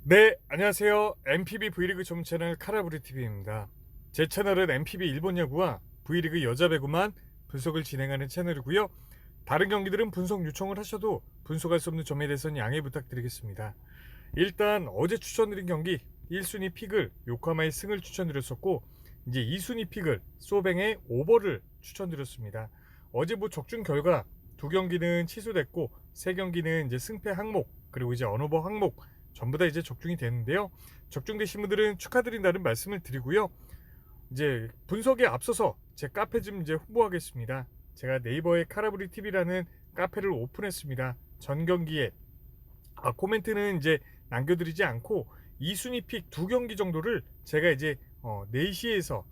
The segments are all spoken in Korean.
네, 안녕하세요. MPB V리그 전문 채널 카라브리TV입니다. 제 채널은 MPB 일본 야구와 V리그 여자 배구만 분석을 진행하는 채널이고요. 다른 경기들은 분석 요청을 하셔도 분석할 수 없는 점에 대해서는 양해 부탁드리겠습니다. 일단 어제 추천드린 경기 1순위 픽을 요코하마의 승을 추천드렸었고, 이제 2순위 픽을 소뱅의 오버를 추천드렸습니다. 어제 적중 결과 두 경기는 취소됐고 세 경기는 이제 승패 항목 그리고 이제 언오버 항목 전부 다 이제 적중이 되는데요. 적중되신 분들은 축하드린다는 말씀을 드리고요. 이제 분석에 앞서서 제 카페 좀 이제 홍보하겠습니다. 제가 네이버에 카라브리 TV라는 카페를 오픈했습니다. 전 경기에 코멘트는 이제 남겨드리지 않고 2순위 픽 두 경기 정도를 제가 이제 4시에서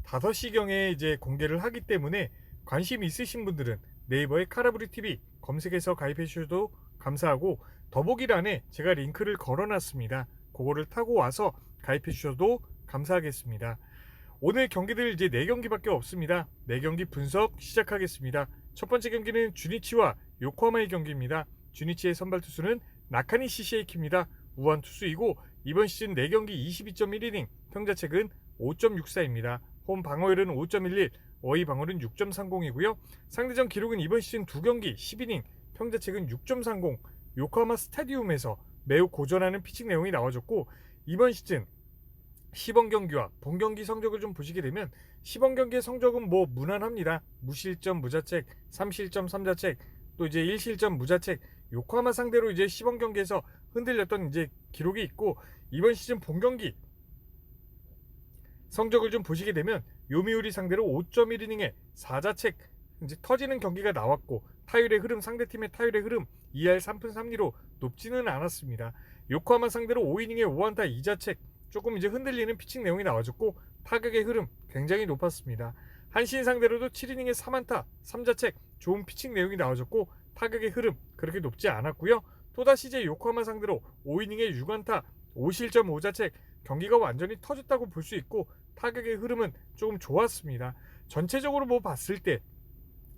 5시경에 이제 공개를 하기 때문에 관심 있으신 분들은 네이버에 카라브리 TV 검색해서 가입해 주셔도 감사하고, 더보기란에 제가 링크를 걸어놨습니다. 그거를 타고 와서 가입해 주셔도 감사하겠습니다. 오늘 경기들 이제 4경기밖에 없습니다. 4경기 분석 시작하겠습니다. 첫 번째 경기는 주니치와 요코하마의 경기입니다. 주니치의 선발 투수는 나카니 시시에이키입니다. 우완 투수이고 이번 시즌 4경기 22.1이닝, 평자책은 5.64입니다. 홈 방어율은 5.11, 어휘 방어율은 6.30이고요. 상대전 기록은 이번 시즌 2경기 10이닝, 평자책은 6.30, 요코하마 스타디움에서 매우 고전하는 피칭 내용이 나와줬고, 이번 시즌 시범 경기와 본 경기 성적을 좀 보시게 되면 시범 경기의 성적은 무난합니다. 무실점 무자책, 3실점 3자책, 또 이제 1실점 무자책. 요코하마 상대로 이제 시범 경기에서 흔들렸던 이제 기록이 있고, 이번 시즌 본 경기 성적을 좀 보시게 되면 요미우리 상대로 5.1이닝에 4자책 이제 터지는 경기가 나왔고, 타율의 흐름, 상대팀의 타율의 흐름 2할 3푼 3리로 높지는 않았습니다. 요코하마 상대로 5이닝에 5안타 2자책, 조금 이제 흔들리는 피칭 내용이 나와줬고, 타격의 흐름 굉장히 높았습니다. 한신 상대로도 7이닝에 3안타 3자책, 좋은 피칭 내용이 나와줬고 타격의 흐름 그렇게 높지 않았고요. 또다시 이제 요코하마 상대로 5이닝에 6안타 5실점 5자책, 경기가 완전히 터졌다고 볼 수 있고 타격의 흐름은 조금 좋았습니다. 전체적으로 봤을 때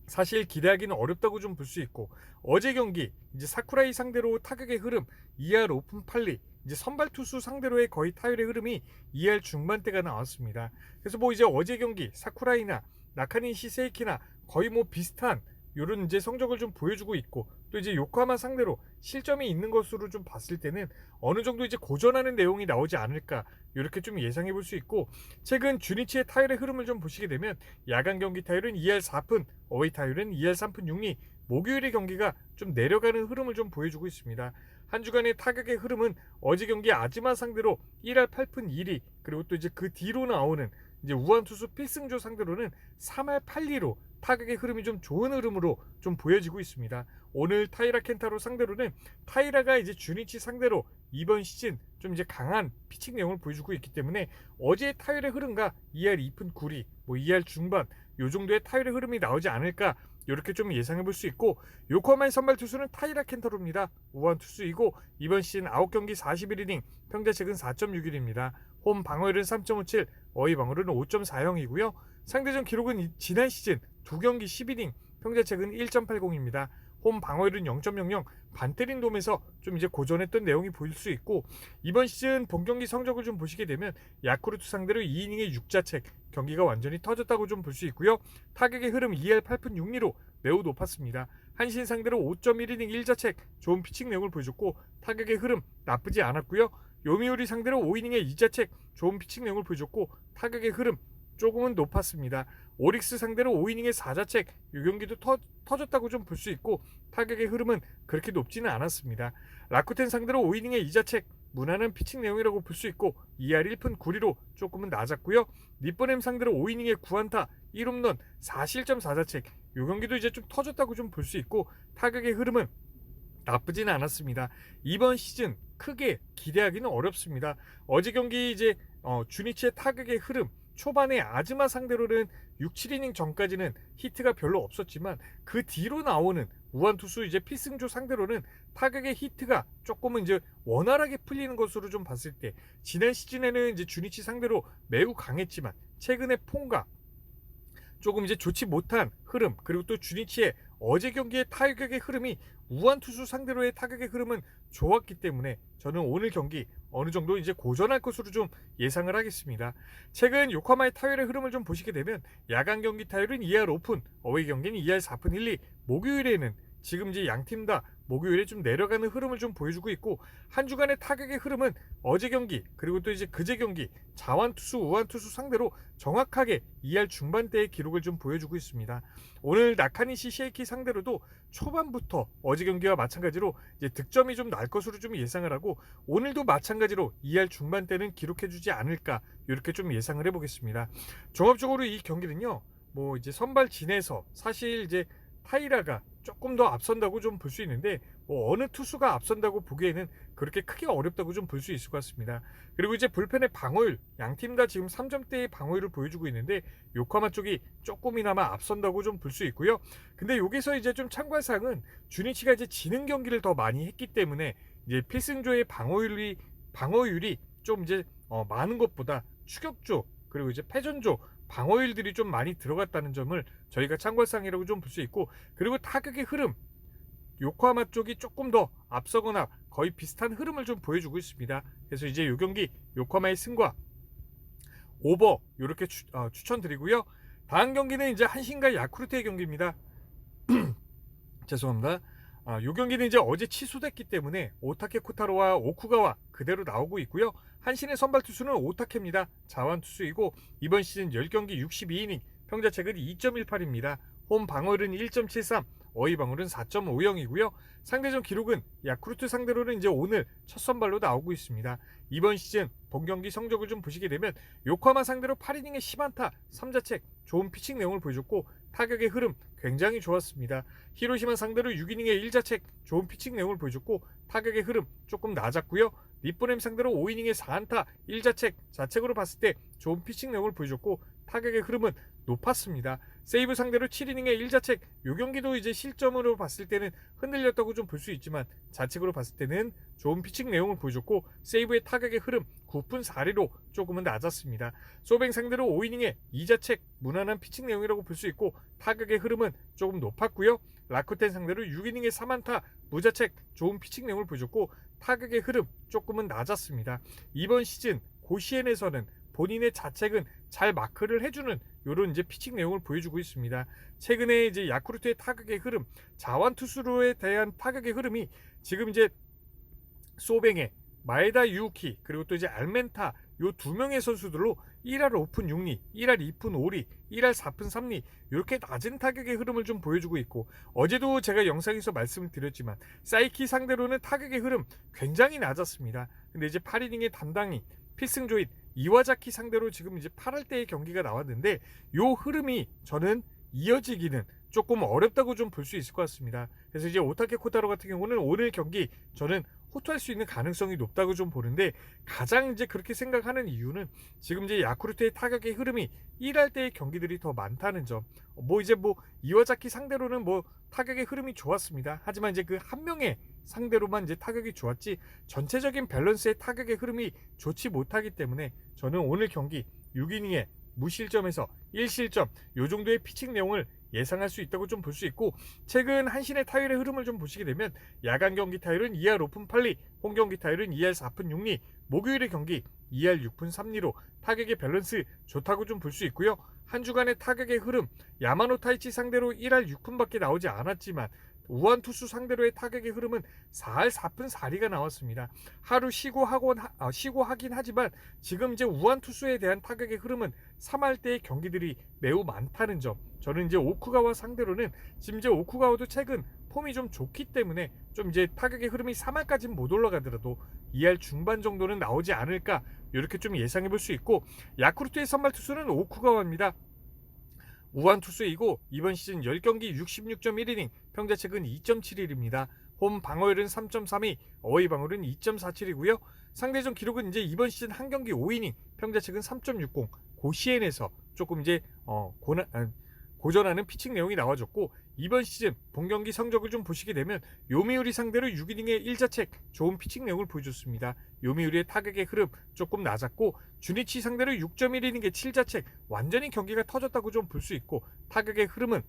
사실 기대하기는 어렵다고 좀 볼 수 있고, 어제 경기 이제 사쿠라이 상대로 타격의 흐름 2할 오픈 8리, 이제 선발 투수 상대로의 거의 타율의 흐름이 2할 중반대가 나왔습니다. 그래서 이제 어제 경기 사쿠라이나 나카니 시세이키나 거의 비슷한 이런 이제 성적을 좀 보여주고 있고, 또 이제 요코하마 상대로 실점이 있는 것으로 좀 봤을 때는 어느 정도 이제 고전하는 내용이 나오지 않을까, 이렇게 좀 예상해 볼 수 있고, 최근 주니치의 타율의 흐름을 좀 보시게 되면 야간 경기 타율은 2할 4푼, 어웨이 타율은 2할 3푼 6리, 목요일의 경기가 좀 내려가는 흐름을 좀 보여주고 있습니다. 한 주간의 타격의 흐름은 어제 경기 아즈마 상대로 1할 8푼 2리, 그리고 또 이제 그 뒤로 나오는 이제 우한 투수 필승조 상대로는 3할 8리로 타격의 흐름이 좀 좋은 흐름으로 좀 보여지고 있습니다. 오늘 타이라 켄타로 상대로는 타이라가 이제 주니치 상대로 이번 시즌 좀 이제 강한 피칭 내용을 보여주고 있기 때문에 어제의 타율의 흐름과 2할 2푼 9리, 2할 중반 요 정도의 타율의 흐름이 나오지 않을까, 이렇게 좀 예상해 볼 수 있고, 요코하마의 선발 투수는 타이라 켄타로입니다. 우한 투수이고 이번 시즌 9경기 41이닝, 평자책은 4.61입니다. 홈 방어율은 3.57, 어휘 방어율은 5.40이고요. 상대전 기록은 지난 시즌 2경기 10이닝, 평자책은 1.80입니다. 홈 방어율은 0.00, 반때린 돔에서 좀 이제 고전했던 내용이 보일 수 있고, 이번 시즌 본 경기 성적을 좀 보시게 되면 야쿠르트 상대로 2이닝에 6자책, 경기가 완전히 터졌다고 좀 볼 수 있고요. 타격의 흐름 2할 8푼 6리로 매우 높았습니다. 한신 상대로 5.1이닝 1자책, 좋은 피칭 내용을 보여줬고 타격의 흐름 나쁘지 않았고요. 요미우리 상대로 5이닝에 2자책, 좋은 피칭 내용을 보여줬고 타격의 흐름 조금은 높았습니다. 오릭스 상대로 5이닝에 4자책, 이 경기도 터졌다고 좀 볼 수 있고 타격의 흐름은 그렇게 높지는 않았습니다. 라쿠텐 상대로 5이닝에 2자책, 무난한 피칭 내용이라고 볼 수 있고 2할 1푼 9리로 조금은 낮았고요. 니뽀넴 상대로 5이닝에 9안타 1홈런 4실점 4자책, 이 경기도 이제 좀 터졌다고 좀 볼 수 있고 타격의 흐름은 나쁘지는 않았습니다. 이번 시즌 크게 기대하기는 어렵습니다. 어제 경기 이제 주니치의 타격의 흐름, 초반에 아즈마 상대로는 6, 7이닝 전까지는 히트가 별로 없었지만 그 뒤로 나오는 우한 투수 이제 필승조 상대로는 타격의 히트가 조금은 이제 원활하게 풀리는 것으로 좀 봤을 때, 지난 시즌에는 이제 주니치 상대로 매우 강했지만 최근에 폼과 조금 이제 좋지 못한 흐름, 그리고 또 주니치의 어제 경기의 타격의 흐름이 우한 투수 상대로의 타격의 흐름은 좋았기 때문에 저는 오늘 경기 어느 정도 이제 고전할 것으로 좀 예상을 하겠습니다. 최근 요코하마의 타율의 흐름을 좀 보시게 되면 야간 경기 타율은 2할 오픈, 어웨이 경기는 2할 4푼 1리, 목요일에는 지금 이제 양팀 다 목요일에 좀 내려가는 흐름을 좀 보여주고 있고, 한 주간의 타격의 흐름은 어제 경기 그리고 또 이제 그제 경기 자완 투수, 우완 투수 상대로 정확하게 2할 중반대의 기록을 좀 보여주고 있습니다. 오늘 나카니시 셰이키 상대로도 초반부터 어제 경기와 마찬가지로 이제 득점이 좀 날 것으로 좀 예상을 하고, 오늘도 마찬가지로 2할 중반대는 기록해주지 않을까 이렇게 좀 예상을 해보겠습니다. 종합적으로 이 경기는요, 뭐 이제 선발 진에서 사실 이제 타이라가 조금 더 앞선다고 좀 볼 수 있는데, 뭐 어느 투수가 앞선다고 보기에는 그렇게 크게 어렵다고 좀 볼 수 있을 것 같습니다. 그리고 이제 불펜의 방어율, 양팀 다 지금 3점대의 방어율을 보여주고 있는데 요코하마 쪽이 조금이나마 앞선다고 좀 볼 수 있고요. 근데 여기서 이제 좀 참고사항은 주니치가 이제 지는 경기를 더 많이 했기 때문에 이제 필승조의 방어율이 좀 이제 많은 것보다 추격조 그리고 이제 패전조 방어율들이 좀 많이 들어갔다는 점을 저희가 참고사항이라고 좀 볼 수 있고, 그리고 타격의 흐름 요코하마 쪽이 조금 더 앞서거나 거의 비슷한 흐름을 좀 보여주고 있습니다. 그래서 이제 이 경기 요코하마의 승과 오버 이렇게 추천드리고요. 다음 경기는 이제 한신과 야쿠르트의 경기입니다. 죄송합니다. 이 경기는 이제 어제 취소됐기 때문에 오타케 코타로와 오쿠가와 그대로 나오고 있고요. 한신의 선발 투수는 오타케입니다. 자완 투수이고 이번 시즌 10경기 62이닝, 평자책은 2.18입니다. 홈 방어율은 1.73, 어휘 방어율은 4.50이고요. 상대전 기록은 야쿠르트 상대로는 이제 오늘 첫 선발로 나오고 있습니다. 이번 시즌 본경기 성적을 좀 보시게 되면 요코하마 상대로 8이닝에 10안타, 3자책, 좋은 피칭 내용을 보여줬고 타격의 흐름 굉장히 좋았습니다. 히로시마 상대로 6이닝에 1자책, 좋은 피칭 내용을 보여줬고 타격의 흐름 조금 낮았고요. 니포넴 상대로 5이닝에 4안타, 1자책, 자책으로 봤을 때 좋은 피칭 내용을 보여줬고 타격의 흐름은 높았습니다. 세이브 상대로 7이닝에 1자책, 요 경기도 이제 실점으로 봤을 때는 흔들렸다고 좀 볼 수 있지만 자책으로 봤을 때는 좋은 피칭 내용을 보여줬고 세이브의 타격의 흐름 9분 4리로 조금은 낮았습니다. 소뱅 상대로 5이닝에 2자책, 무난한 피칭 내용이라고 볼 수 있고 타격의 흐름은 조금 높았고요. 라쿠텐 상대로 6이닝에 3안타, 무자책, 좋은 피칭 내용을 보여줬고 타격의 흐름 조금은 낮았습니다. 이번 시즌 고시엔에서는 본인의 자책은 잘 마크를 해주는 이런 이제 피칭 내용을 보여주고 있습니다. 최근에 이제 야쿠르트의 타격의 흐름, 자완 투수로에 대한 타격의 흐름이 지금 이제 소뱅의 마에다 유우키 그리고 또 이제 알멘타 요 두 명의 선수들로 1할 5푼 6리, 1할 2푼 5리, 1할 4푼 3리 이렇게 낮은 타격의 흐름을 좀 보여주고 있고, 어제도 제가 영상에서 말씀을 드렸지만 사이키 상대로는 타격의 흐름 굉장히 낮았습니다. 근데 이제 8이닝의 담당이 필승조인 이와자키 상대로 지금 이제 8할 때의 경기가 나왔는데 요 흐름이 저는 이어지기는 조금 어렵다고 좀 볼 수 있을 것 같습니다. 그래서 이제 오타케 코타로 같은 경우는 오늘 경기 저는 호투할 수 있는 가능성이 높다고 좀 보는데, 가장 이제 그렇게 생각하는 이유는 지금 이제 야쿠르트의 타격의 흐름이 1할 때의 경기들이 더 많다는 점. 뭐 이제 뭐 이와자키 상대로는 뭐 타격의 흐름이 좋았습니다. 하지만 이제 그 한 명의 상대로만 이제 타격이 좋았지 전체적인 밸런스의 타격의 흐름이 좋지 못하기 때문에 저는 오늘 경기 6이닝에 무실점에서 1실점 요 정도의 피칭 내용을 예상할 수 있다고 좀 볼 수 있고, 최근 한신의 타율의 흐름을 좀 보시게 되면 야간 경기 타율은 2할 5푼 8리, 홈 경기 타율은 2할 4푼 6리, 목요일의 경기 2할 6푼 3리로 타격의 밸런스 좋다고 좀 볼 수 있고요. 한 주간의 타격의 흐름, 야마노 타이치 상대로 1할 6푼밖에 나오지 않았지만 우한 투수 상대로의 타격의 흐름은 4할 4푼 4리가 나왔습니다. 하루 쉬고 하긴 하지만 지금 이제 우한 투수에 대한 타격의 흐름은 3할 때의 경기들이 매우 많다는 점. 저는 이제 오쿠가와 상대로는 지금 이제 오쿠가와도 최근 폼이 좀 좋기 때문에 좀 이제 타격의 흐름이 3할까지는 못 올라가더라도 2할 중반 정도는 나오지 않을까 이렇게 좀 예상해 볼 수 있고, 야쿠르트의 선발 투수는 오쿠가와입니다. 우한 투수이고 이번 시즌 10경기 66.1이닝, 평자책은 2.71입니다. 홈 방어율은 3.32, 어웨이 방어율은 2.47이고요. 상대전 기록은 이제 이번 시즌 한 경기 5이닝, 평자책은 3.60, 고시엔에서 조금 이제 고전하는 피칭 내용이 나와줬고, 이번 시즌 본경기 성적을 좀 보시게 되면 요미우리 상대로 6이닝에 1자책, 좋은 피칭 내용을 보여줬습니다. 요미우리의 타격의 흐름 조금 낮았고, 주니치 상대로 6.1이닝에 7자책, 완전히 경기가 터졌다고 좀 볼 수 있고 타격의 흐름은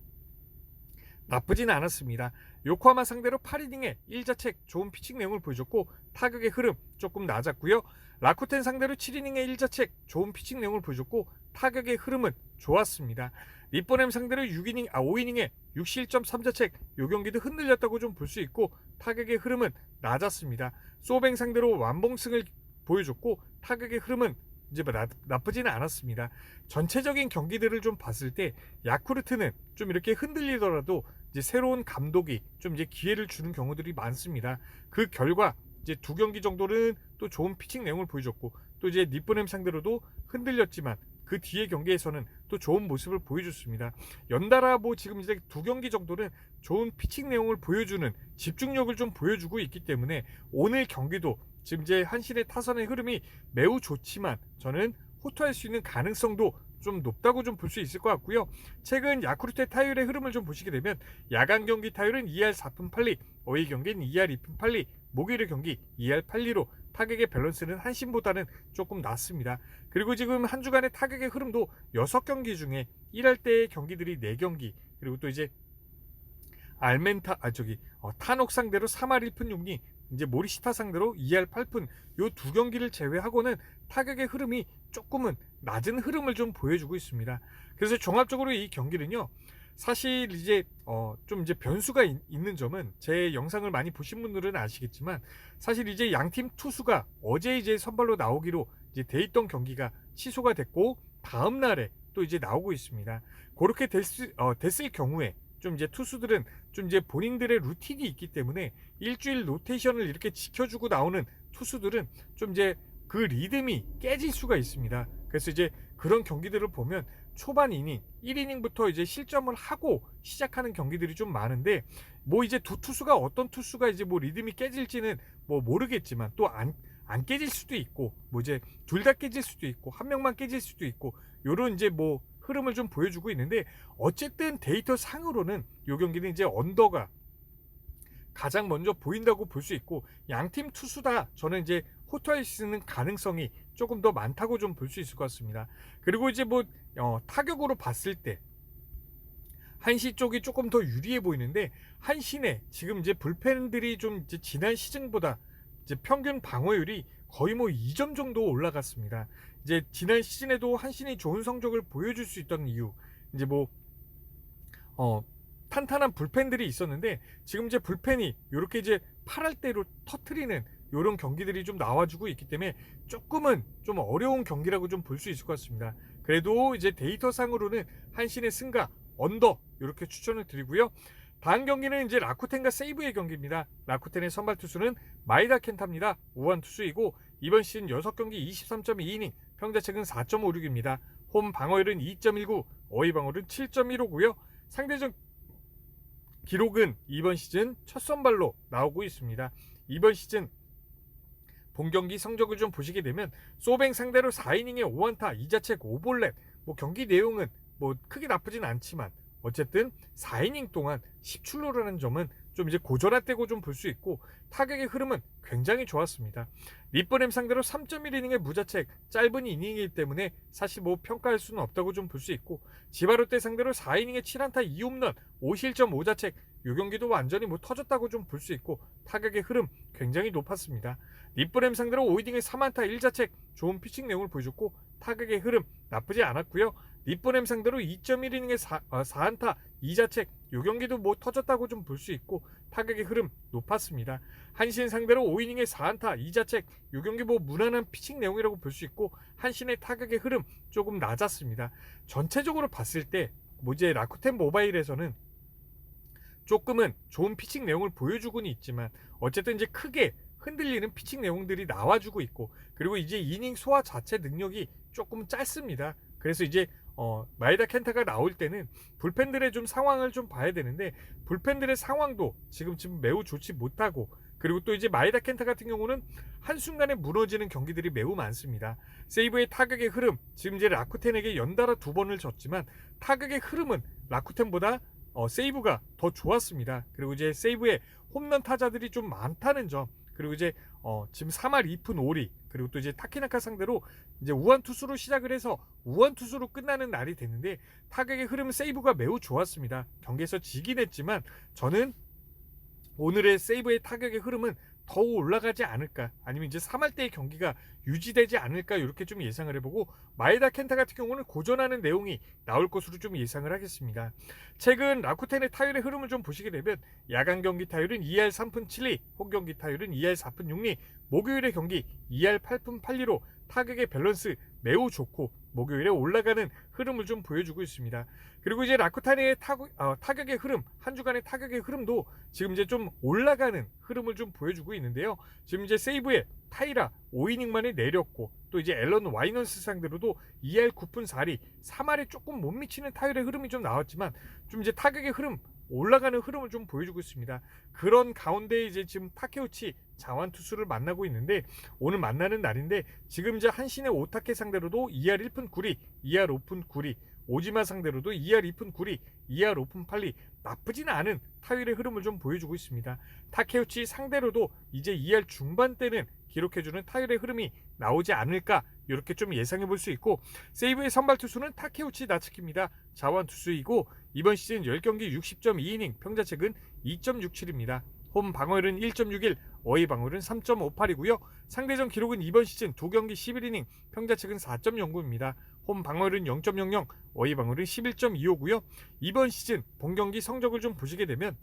나쁘지는 않았습니다. 요코하마 상대로 8이닝에 1자책 좋은 피칭 내용을 보여줬고 타격의 흐름 조금 낮았고요. 라쿠텐 상대로 7이닝에 1자책 좋은 피칭 내용을 보여줬고 타격의 흐름은 좋았습니다. 니뽀넴 상대로 5이닝에 6실점 3자책 요 경기도 흔들렸다고 좀 볼 수 있고 타격의 흐름은 낮았습니다. 소뱅 상대로 완봉승을 보여줬고 타격의 흐름은 이제 나쁘지는 않았습니다. 전체적인 경기들을 좀 봤을 때 야쿠르트는 좀 이렇게 흔들리더라도 이제 새로운 감독이 좀 이제 기회를 주는 경우들이 많습니다. 그 결과 이제 두 경기 정도는 또 좋은 피칭 내용을 보여줬고 또 이제 니뽀넴 상대로도 흔들렸지만 그 뒤에 경기에서는 또 좋은 모습을 보여줬습니다. 연달아 뭐 지금 이제 두 경기 정도는 좋은 피칭 내용을 보여주는 집중력을 좀 보여주고 있기 때문에 오늘 경기도 지금 이제 한신의 타선의 흐름이 매우 좋지만 저는 호투할 수 있는 가능성도 좀 높다고 좀 볼 수 있을 것 같고요. 최근 야쿠르트의 타율의 흐름을 좀 보시게 되면 야간 경기 타율은 2할 4푼 8리, 어웨이 경기는 2할 2푼 8리, 목요일 경기 2할 8리로 타격의 밸런스는 한신보다는 조금 낮습니다. 그리고 지금 한 주간의 타격의 흐름도 6경기 중에 1할 때의 경기들이 4경기, 그리고 또 이제 타녹 상대로 3할 1푼 6리, 이제 모리시타 상대로 2할 8푼 요 두 경기를 제외하고는 타격의 흐름이 조금은 낮은 흐름을 좀 보여주고 있습니다. 그래서 종합적으로 이 경기는요. 사실 이제 좀 이제 변수가 있는 점은 제 영상을 많이 보신 분들은 아시겠지만 사실 이제 양팀 투수가 어제 이제 선발로 나오기로 이제 돼 있던 경기가 취소가 됐고 다음 날에 또 이제 나오고 있습니다. 그렇게 됐을 경우에 좀 이제 투수들은 좀 이제 본인들의 루틴이 있기 때문에 일주일 로테이션을 이렇게 지켜주고 나오는 투수들은 좀 이제 그 리듬이 깨질 수가 있습니다. 그래서 이제 그런 경기들을 보면 초반 이닝 1이닝부터 이제 실점을 하고 시작하는 경기들이 좀 많은데 뭐 이제 두 투수가 어떤 투수가 이제 뭐 리듬이 깨질지는 뭐 모르겠지만 또 안 깨질 수도 있고 뭐 이제 둘 다 깨질 수도 있고 한 명만 깨질 수도 있고 요런 이제 뭐 흐름을 좀 보여주고 있는데 어쨌든 데이터 상으로는 요 경기는 이제 언더가 가장 먼저 보인다고 볼 수 있고 양팀 투수 다 저는 이제 호투할 수 있는 가능성이 조금 더 많다고 좀 볼 수 있을 것 같습니다. 그리고 이제 뭐 타격으로 봤을 때 한시 쪽이 조금 더 유리해 보이는데 한신의 지금 이제 불펜들이 좀 이제 지난 시즌보다 이제 평균 방어율이 거의 뭐 2점 정도 올라갔습니다. 이제 지난 시즌에도 한신이 좋은 성적을 보여줄 수 있던 이유 이제 뭐 탄탄한 불펜들이 있었는데 지금 이제 불펜이 이렇게 이제 8할대로 터트리는 이런 경기들이 좀 나와주고 있기 때문에 조금은 좀 어려운 경기라고 좀 볼 수 있을 것 같습니다. 그래도 이제 데이터 상으로는 한신의 승가 언더 이렇게 추천을 드리고요. 다음 경기는 이제 라쿠텐과 세이브의 경기입니다. 라쿠텐의 선발 투수는 마이다 켄타입니다. 우완 투수이고 이번 시즌 6경기 23.2이닝, 평자책은 4.56입니다. 홈 방어율은 2.19, 어휘 방어율은 7.15고요. 상대적 기록은 이번 시즌 첫 선발로 나오고 있습니다. 이번 시즌 본경기 성적을 좀 보시게 되면 소뱅 상대로 4이닝에 5안타 2자책 5볼넷 뭐 경기 내용은 뭐 크게 나쁘진 않지만 어쨌든 4이닝 동안 10출루라는 점은 좀 이제 고전화되고 좀 볼 수 있고 타격의 흐름은 굉장히 좋았습니다. 니뽀넴 상대로 3.1이닝의 무자책 짧은 이닝이기 때문에 사실 뭐 평가할 수는 없다고 좀 볼 수 있고 지바롯데 상대로 4이닝에 7안타 2홈런 5실점 5자책 이 경기도 완전히 뭐 터졌다고 좀 볼 수 있고 타격의 흐름 굉장히 높았습니다. 니뽀넴 상대로 5이닝에 3안타 1자책 좋은 피칭 내용을 보여줬고 타격의 흐름 나쁘지 않았고요. 니뽀넴 상대로 2.1이닝에 4안타 2자책 이 경기도 뭐 터졌다고 좀 볼 수 있고 타격의 흐름 높았습니다. 한신 상대로 5이닝에 4안타 2자책 이 경기 뭐 무난한 피칭 내용이라고 볼 수 있고 한신의 타격의 흐름 조금 낮았습니다. 전체적으로 봤을 때 뭐 이제 라쿠텐 모바일에서는 조금은 좋은 피칭 내용을 보여주고는 있지만 어쨌든 이제 크게 흔들리는 피칭 내용들이 나와주고 있고 그리고 이제 이닝 소화 자체 능력이 조금 짧습니다. 그래서 이제 마이다 켄타가 나올 때는 불펜들의 좀 상황을 좀 봐야 되는데 불펜들의 상황도 지금 매우 좋지 못하고 그리고 또 이제 마이다 켄타 같은 경우는 한순간에 무너지는 경기들이 매우 많습니다. 세이브의 타격의 흐름 지금 이제 라쿠텐에게 연달아 2번을 졌지만 타격의 흐름은 라쿠텐보다 세이브가 더 좋았습니다. 그리고 이제 세이브에 홈런 타자들이 좀 많다는 점 그리고 이제 지금 3할 2푼 5리, 그리고 또 이제 타키나카 상대로 이제 우완 투수로 시작을 해서 우완 투수로 끝나는 날이 됐는데 타격의 흐름 세이브가 매우 좋았습니다. 경기에서 지긴 했지만 저는 오늘의 세이브의 타격의 흐름은 더 올라가지 않을까, 아니면 이제 3할 때의 경기가 유지되지 않을까, 이렇게 좀 예상을 해보고 마에다 켄타 같은 경우는 고전하는 내용이 나올 것으로 좀 예상을 하겠습니다. 최근 라쿠텐의 타율의 흐름을 좀 보시게 되면 야간 경기 타율은 2할 3푼 7리, 홈 경기 타율은 2할 4푼 6리, 목요일의 경기 2할 8푼 8리로 타격의 밸런스 매우 좋고 목요일에 올라가는 흐름을 좀 보여주고 있습니다. 그리고 이제 라쿠텐의 타격의 흐름, 한 주간의 타격의 흐름도 지금 이제 좀 올라가는 흐름을 좀 보여주고 있는데요. 지금 이제 세이브의 타이라 5이닝 만에 내렸고, 또 이제 앨런 와이넌스 상대로도 2할 9푼 4리, 3할에 조금 못 미치는 타율의 흐름이 좀 나왔지만 좀 이제 타격의 흐름, 올라가는 흐름을 좀 보여주고 있습니다. 그런 가운데 이제 지금 타케우치 자완 투수를 만나고 있는데 오늘 만나는 날인데 지금 이제 한신의 오타케 상대로도 2할 1푼 9리, 2할 5푼 9리, 오지마 상대로도 2할 2푼 9리, 2할 5푼 8리, 나쁘지는 않은 타율의 흐름을 좀 보여주고 있습니다. 타케우치 상대로도 이제 2할 중반대는 기록해주는 타율의 흐름이 나오지 않을까, 이렇게 좀 예상해 볼 수 있고, 세이브의 선발 투수는 타케우치 나츠키입니다. 자완 투수이고 이번 시즌 10경기 60.2이닝, 평자책은 2.67입니다. 홈 방어율은 1.61, 어이 방어율은 3.58이고요. 상대전 기록은 이번 시즌 2경기 11이닝, 평자책은 4.09입니다. 홈 방어율은 0.00, 어이 방어율은 11.25고요. 이번 시즌 본경기 성적을 좀 보시게 되면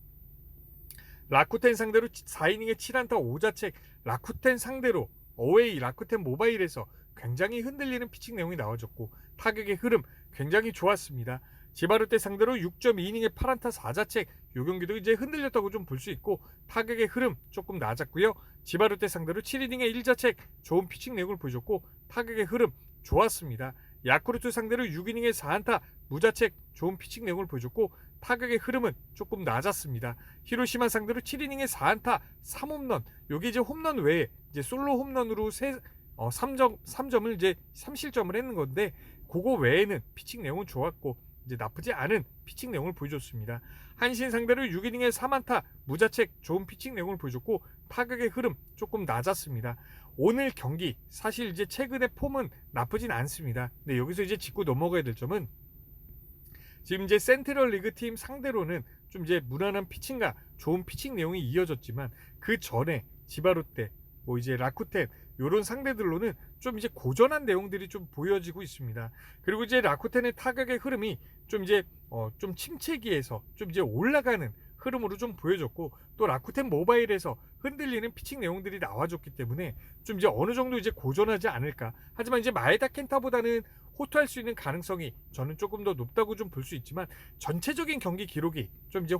라쿠텐 상대로 4이닝에 7안타 5자책, 라쿠텐 상대로 어웨이 라쿠텐 모바일에서 굉장히 흔들리는 피칭 내용이 나와줬고 타격의 흐름 굉장히 좋았습니다. 지바르테 상대로 6.2이닝에 8안타 4자책, 요 경기도 이제 흔들렸다고 좀 볼 수 있고 타격의 흐름 조금 낮았고요. 지바르테 상대로 7이닝에 1자책, 좋은 피칭 내용을 보여줬고 타격의 흐름 좋았습니다. 야쿠르트 상대로 6이닝에 4안타 무자책, 좋은 피칭 내용을 보여줬고 타격의 흐름은 조금 낮았습니다. 히로시마 상대로 7이닝에 4안타 3홈런, 여기 이제 홈런 외에 이제 솔로 홈런으로 3점을 이제 3실점을 했는 건데 그거 외에는 피칭 내용은 좋았고 이제 나쁘지 않은 피칭 내용을 보여줬습니다. 한신 상대로 6이닝에 3안타 무자책, 좋은 피칭 내용을 보여줬고 타격의 흐름 조금 낮았습니다. 오늘 경기 사실 이제 최근의 폼은 나쁘진 않습니다. 근데 여기서 이제 짚고 넘어가야 될 점은 지금 이제 센트럴 리그 팀 상대로는 좀 이제 무난한 피칭과 좋은 피칭 내용이 이어졌지만 그 전에 지바롯데, 뭐 이제 라쿠텐 이런 상대들로는 좀 이제 고전한 내용들이 좀 보여지고 있습니다. 그리고 이제 라쿠텐의 타격의 흐름이 좀 이제 좀 침체기에서 좀 이제 올라가는 흐름으로 좀 보여줬고 또 라쿠텐 모바일에서 흔들리는 피칭 내용들이 나와줬기 때문에 좀 이제 어느 정도 이제 고전하지 않을까. 하지만 이제 마에다 켄타보다는 호투할 수 있는 가능성이 저는 조금 더 높다고 좀 볼 수 있지만 전체적인 경기 기록이 좀 이제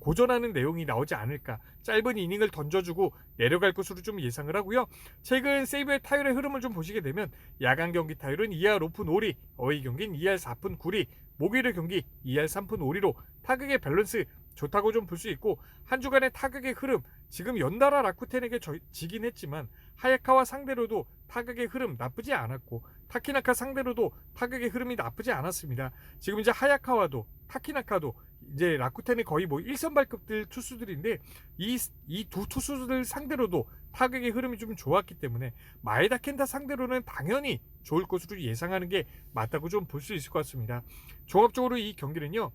고전하는 내용이 나오지 않을까. 짧은 이닝을 던져주고 내려갈 것으로 좀 예상을 하고요. 최근 세이브의 타율의 흐름을 좀 보시게 되면 야간 경기 타율은 2할 5푼 5리, 어이 경기는 2할 4푼 9리, 목요일의 경기 2할 3푼 5리로 타격의 밸런스 좋다고 좀 볼 수 있고 한 주간의 타격의 흐름, 지금 연달아 라쿠텐에게 지긴 했지만 하야카와 상대로도 타격의 흐름 나쁘지 않았고 타키나카 상대로도 타격의 흐름이 나쁘지 않았습니다. 지금 이제 하야카와도 타키나카도 이제 라쿠텐의 거의 뭐 1선발급들 투수들인데 이 두 투수들 상대로도 타격의 흐름이 좀 좋았기 때문에 마에다 켄타 상대로는 당연히 좋을 것으로 예상하는 게 맞다고 좀 볼 수 있을 것 같습니다. 종합적으로 이 경기는요,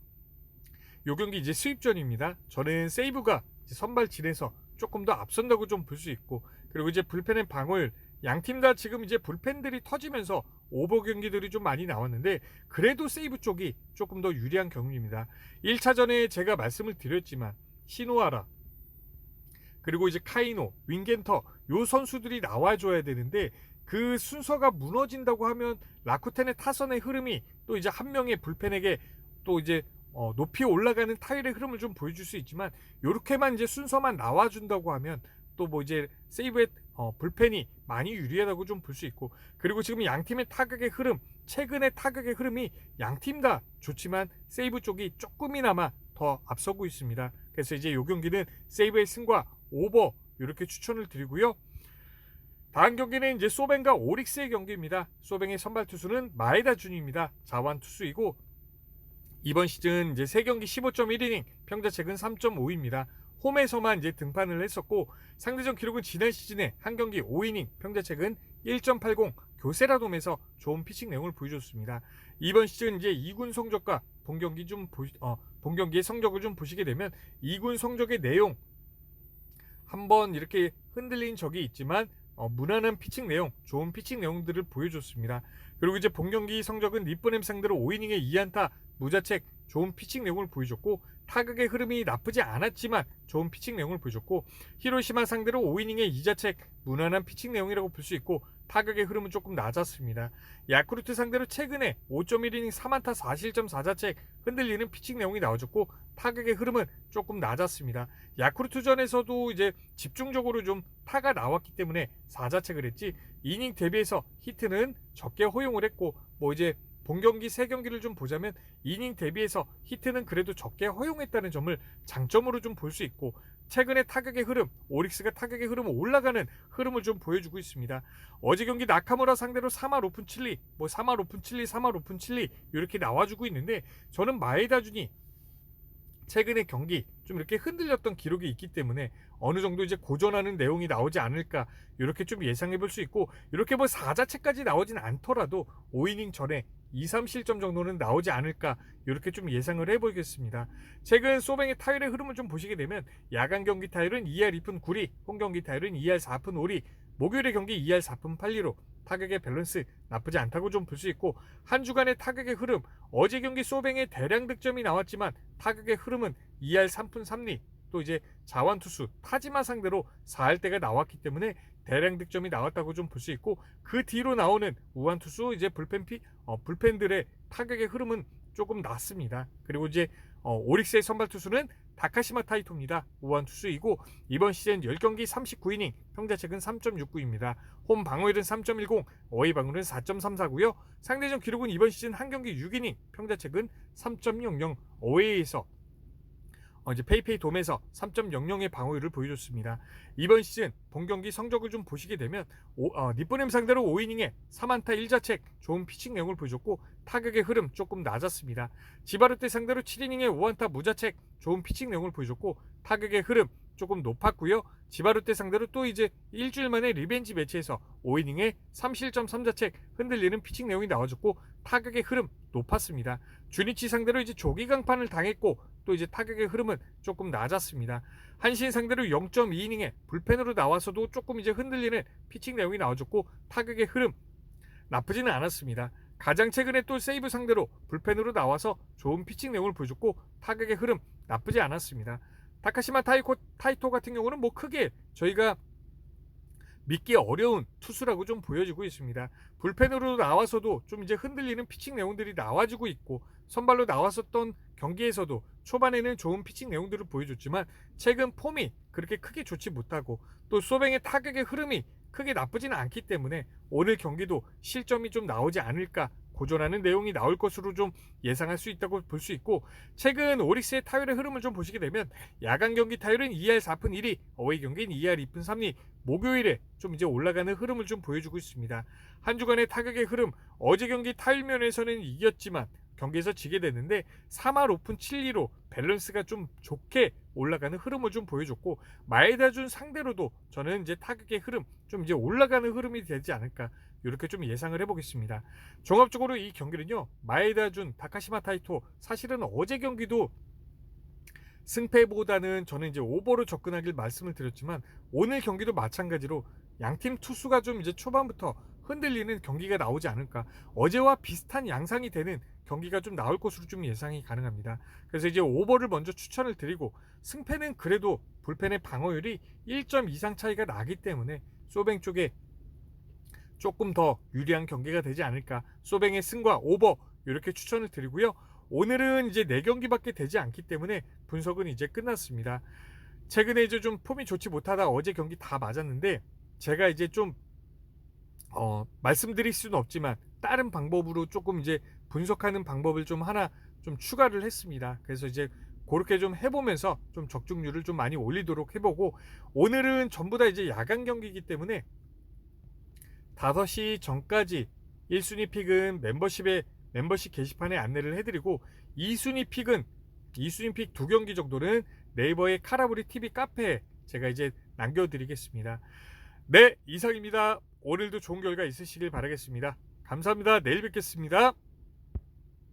요 경기 이제 수입전입니다. 저는 세이브가 선발진에서 조금 더 앞선다고 좀 볼 수 있고, 그리고 이제 불펜의 방어율, 양팀 다 지금 이제 불펜들이 터지면서 오버 경기들이 좀 많이 나왔는데 그래도 세이브 쪽이 조금 더 유리한 경기입니다. 1차전에 제가 말씀을 드렸지만 시노하라, 그리고 이제 카이노, 윙겐터 요 선수들이 나와줘야 되는데 그 순서가 무너진다고 하면 라쿠텐의 타선의 흐름이 또 이제 한 명의 불펜에게 또 이제 높이 올라가는 타율의 흐름을 좀 보여줄 수 있지만 요렇게만 이제 순서만 나와준다고 하면 또 뭐 이제 세이브의 불펜이 많이 유리하다고 좀 볼 수 있고, 그리고 지금 양팀의 타격의 흐름, 최근의 타격의 흐름이 양팀 다 좋지만 세이브 쪽이 조금이나마 더 앞서고 있습니다. 그래서 이제 요 경기는 세이브의 승과 오버 이렇게 추천을 드리고요. 다음 경기는 이제 소뱅과 오릭스의 경기입니다. 소뱅의 선발 투수는 마에다 준입니다. 자완 투수이고 이번 시즌 이제 3경기 15.1이닝, 평자책은 3.5입니다. 홈에서만 이제 등판을 했었고, 상대전 기록은 지난 시즌에 한 경기 5이닝 평자책은 1.80 교세라돔에서 좋은 피칭 내용을 보여줬습니다. 이번 시즌 이제 2군 성적과 본 경기의 성적을 좀 보시게 되면 2군 성적의 내용 한번 이렇게 흔들린 적이 있지만 무난한 피칭 내용, 좋은 피칭 내용들을 보여줬습니다. 그리고 이제 본 경기 성적은 니쁘넴 상대로 5이닝에 2안타 무자책 좋은 피칭 내용을 보여줬고, 타격의 흐름이 나쁘지 않았지만 좋은 피칭 내용을 보여줬고, 히로시마 상대로 5이닝에 2자책 무난한 피칭 내용이라고 볼 수 있고, 타격의 흐름은 조금 낮았습니다. 야쿠르트 상대로 최근에 5.1이닝 3안타 4실점 4자책 흔들리는 피칭 내용이 나와줬고, 타격의 흐름은 조금 낮았습니다. 야쿠르트전에서도 이제 집중적으로 좀 타가 나왔기 때문에 4자책을 했지, 이닝 대비해서 히트는 적게 허용을 했고, 이제 본 경기 3경기를 좀 보자면 이닝 대비해서 히트는 그래도 적게 허용했다는 점을 장점으로 좀 볼 수 있고, 최근에 타격의 흐름, 오릭스가 타격의 흐름을 올라가는 흐름을 좀 보여주고 있습니다. 어제 경기 나카무라 상대로 3할 오픈 칠리, 3할 오픈 칠리, 3할 오픈 칠리 이렇게 나와주고 있는데, 저는 마에다 준이 최근에 경기 좀 이렇게 흔들렸던 기록이 있기 때문에 어느 정도 이제 고전하는 내용이 나오지 않을까 이렇게 좀 예상해 볼 수 있고, 이렇게 4자체까지 나오진 않더라도 5이닝 전에 2, 3실점 정도는 나오지 않을까 이렇게 좀 예상을 해보겠습니다. 최근 소뱅의 타율의 흐름을 좀 보시게 되면 야간 경기 타율은 2할 2푼 9리, 홈 경기 타율은 2할 4푼 5리, 목요일의 경기 2할 4푼 8리로 타격의 밸런스 나쁘지 않다고 좀 볼 수 있고, 한 주간의 타격의 흐름, 어제 경기 소뱅의 대량 득점이 나왔지만 타격의 흐름은 2할 3푼 3리, 또 이제 자완투수 타지마 상대로 4할대가 나왔기 때문에 대량 득점이 나왔다고 좀 볼 수 있고, 그 뒤로 나오는 우완투수 이제 불펜들의 타격의 흐름은 조금 낮습니다. 그리고 이제 오릭스의 선발 투수는 다카시마 타이토입니다. 우완투수이고, 이번 시즌 10경기 39이닝 평자책은 3.69입니다. 홈 방어율은 3.10, 어웨이 방어율은 4.34고요. 상대전 기록은 이번 시즌 한 경기 6이닝 평자책은 3.00, 어웨이에서 이제 페이페이 돔에서 3.00의 방어율을 보여줬습니다. 이번 시즌 본 경기 성적을 좀 보시게 되면 니쁘넴 상대로 5이닝에 3안타 1자책 좋은 피칭 내용을 보여줬고, 타격의 흐름 조금 낮았습니다. 지바르테 상대로 7이닝에 5안타 무자책 좋은 피칭 내용을 보여줬고, 타격의 흐름 조금 높았고요. 지바르테 상대로 또 이제 일주일 만에 리벤지 매치에서 5이닝에 3실점 3자책 흔들리는 피칭 내용이 나와줬고, 타격의 흐름 높았습니다. 주니치 상대로 이제 조기 강판을 당했고, 또 이제 타격의 흐름은 조금 낮았습니다. 한신 상대로 0.2이닝에 불펜으로 나와서도 조금 이제 흔들리는 피칭 내용이 나와줬고, 타격의 흐름 나쁘지는 않았습니다. 가장 최근에 또 세이브 상대로 불펜으로 나와서 좋은 피칭 내용을 보여줬고, 타격의 흐름 나쁘지 않았습니다. 다카시마 타이토 같은 경우는 크게 저희가 믿기 어려운 투수라고 좀 보여지고 있습니다. 불펜으로 나와서도 좀 이제 흔들리는 피칭 내용들이 나와주고 있고, 선발로 나왔었던 경기에서도 초반에는 좋은 피칭 내용들을 보여줬지만 최근 폼이 그렇게 크게 좋지 못하고, 또 소뱅의 타격의 흐름이 크게 나쁘지는 않기 때문에 오늘 경기도 실점이 좀 나오지 않을까, 고전하는 내용이 나올 것으로 좀 예상할 수 있다고 볼 수 있고, 최근 오릭스의 타율의 흐름을 좀 보시게 되면 야간 경기 타율은 2할 4푼 1리, 어웨이 경기는 2할 2푼 3리, 목요일에 좀 이제 올라가는 흐름을 좀 보여주고 있습니다. 한 주간의 타격의 흐름, 어제 경기 타율 면에서는 이겼지만 경기에서 지게 됐는데 3할 5푼 7리로 밸런스가 좀 좋게 올라가는 흐름을 좀 보여줬고, 마에다 준 상대로도 저는 이제 타격의 흐름 좀 이제 올라가는 흐름이 되지 않을까 이렇게 좀 예상을 해보겠습니다. 종합적으로 이 경기는요, 마에다 준 다카시마 타이토, 사실은 어제 경기도 승패보다는 저는 이제 오버로 접근하길 말씀을 드렸지만, 오늘 경기도 마찬가지로 양팀 투수가 좀 이제 초반부터 흔들리는 경기가 나오지 않을까, 어제와 비슷한 양상이 되는 경기가 좀 나올 것으로 좀 예상이 가능합니다. 그래서 이제 오버를 먼저 추천을 드리고, 승패는 그래도 불펜의 방어율이 1점 이상 차이가 나기 때문에 소뱅 쪽에 조금 더 유리한 경기가 되지 않을까, 소뱅의 승과 오버 이렇게 추천을 드리고요. 오늘은 이제 4경기밖에 되지 않기 때문에 분석은 이제 끝났습니다. 최근에 이제 좀 폼이 좋지 못하다 어제 경기 다 맞았는데, 제가 이제 좀 말씀드릴 수는 없지만 다른 방법으로 조금 이제 분석하는 방법을 좀 하나 좀 추가를 했습니다. 그래서 이제 그렇게 좀 해보면서 좀 적중률을 좀 많이 올리도록 해보고, 오늘은 전부 다 이제 야간 경기이기 때문에 5시 전까지 1순위 픽은 멤버십 게시판에 안내를 해드리고, 2순위 픽 2경기 정도는 네이버의 카라브리 TV 카페에 제가 이제 남겨드리겠습니다. 네, 이상입니다. 오늘도 좋은 결과 있으시길 바라겠습니다. 감사합니다. 내일 뵙겠습니다.